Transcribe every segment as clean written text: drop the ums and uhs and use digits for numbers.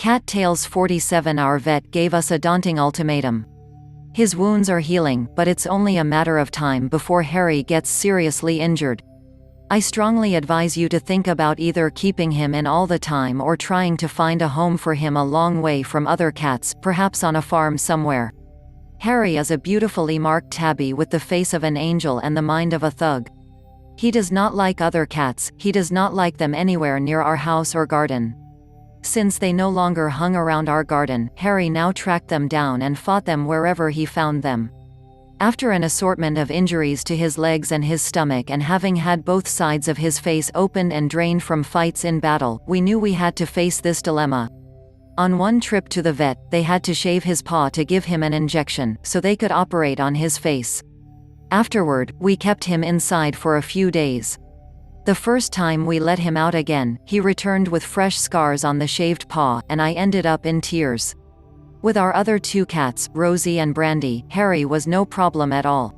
Cattails 47. Our vet gave us a daunting ultimatum. His wounds are healing, but it's only a matter of time before Harry gets seriously injured. I strongly advise you to think about either keeping him in all the time or trying to find a home for him a long way from other cats, perhaps on a farm somewhere. Harry is a beautifully marked tabby with the face of an angel and the mind of a thug. He does not like other cats, he does not like them anywhere near our house or garden. Since they no longer hung around our garden, Harry now tracked them down and fought them wherever he found them. After an assortment of injuries to his legs and his stomach and having had both sides of his face opened and drained from fights in battle, we knew we had to face this dilemma. On one trip to the vet, they had to shave his paw to give him an injection, so they could operate on his face. Afterward, we kept him inside for a few days. The first time we let him out again, he returned with fresh scars on the shaved paw, and I ended up in tears. With our other two cats, Rosie and Brandy, Harry was no problem at all.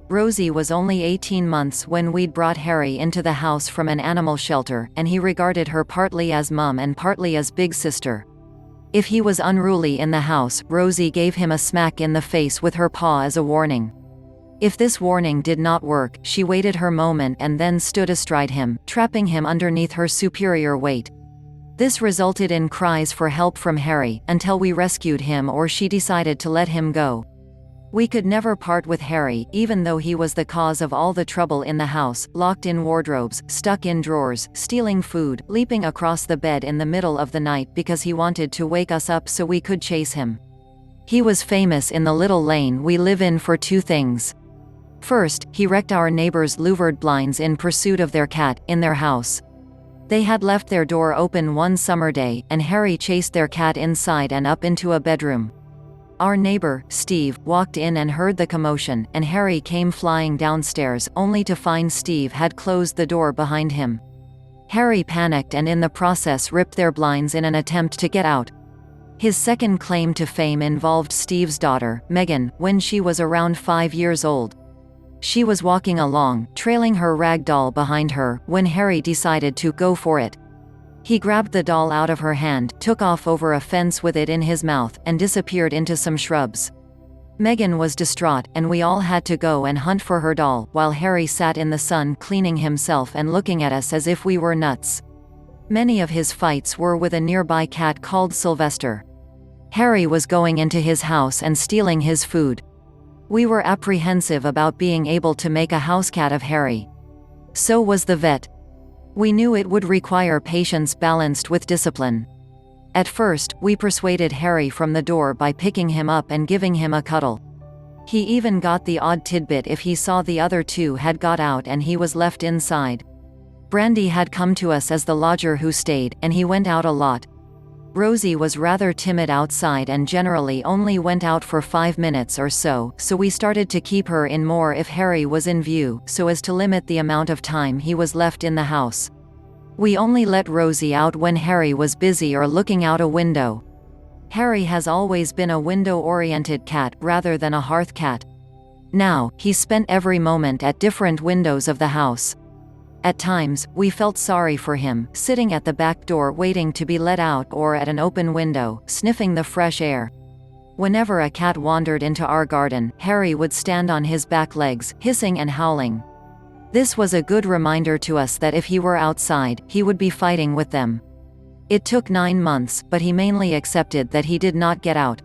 Rosie was only 18 months when we'd brought Harry into the house from an animal shelter, and he regarded her partly as mum and partly as big sister. If he was unruly in the house, Rosie gave him a smack in the face with her paw as a warning. If this warning did not work, she waited her moment and then stood astride him, trapping him underneath her superior weight. This resulted in cries for help from Harry, until we rescued him or she decided to let him go. We could never part with Harry, even though he was the cause of all the trouble in the house, locked in wardrobes, stuck in drawers, stealing food, leaping across the bed in the middle of the night because he wanted to wake us up so we could chase him. He was famous in the little lane we live in for two things. First, he wrecked our neighbors' louvered blinds in pursuit of their cat, in their house. They had left their door open one summer day, and Harry chased their cat inside and up into a bedroom. Our neighbor, Steve, walked in and heard the commotion, and Harry came flying downstairs, only to find Steve had closed the door behind him. Harry panicked and in the process ripped their blinds in an attempt to get out. His second claim to fame involved Steve's daughter, Megan, when she was around 5 years old. She was walking along, trailing her rag doll behind her, when Harry decided to go for it. He grabbed the doll out of her hand, took off over a fence with it in his mouth, and disappeared into some shrubs. Megan was distraught, and we all had to go and hunt for her doll, while Harry sat in the sun cleaning himself and looking at us as if we were nuts. Many of his fights were with a nearby cat called Sylvester. Harry was going into his house and stealing his food. We were apprehensive about being able to make a house cat of Harry. So was the vet. We knew it would require patience balanced with discipline. At first, we persuaded Harry from the door by picking him up and giving him a cuddle. He even got the odd tidbit if he saw the other two had got out and he was left inside. Brandy had come to us as the lodger who stayed, and he went out a lot. Rosie was rather timid outside and generally only went out for 5 minutes or so we started to keep her in more if Harry was in view, so as to limit the amount of time he was left in the house. We only let Rosie out when Harry was busy or looking out a window. Harry has always been a window-oriented cat rather than a hearth cat. Now, he spent every moment at different windows of the house. At times, we felt sorry for him, sitting at the back door waiting to be let out or at an open window, sniffing the fresh air. Whenever a cat wandered into our garden, Harry would stand on his back legs, hissing and howling. This was a good reminder to us that if he were outside, he would be fighting with them. It took 9 months, but he mainly accepted that he did not get out.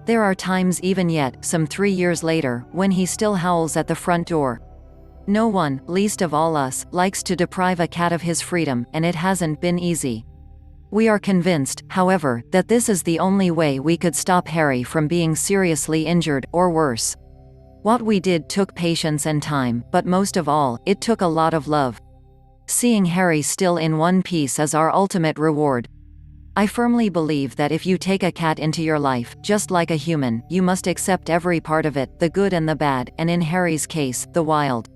There are times even yet, some 3 years later, when he still howls at the front door. No one, least of all us, likes to deprive a cat of his freedom, and it hasn't been easy. We are convinced, however, that this is the only way we could stop Harry from being seriously injured, or worse. What we did took patience and time, but most of all, it took a lot of love. Seeing Harry still in one piece is our ultimate reward. I firmly believe that if you take a cat into your life, just like a human, you must accept every part of it, the good and the bad, and in Harry's case, the wild.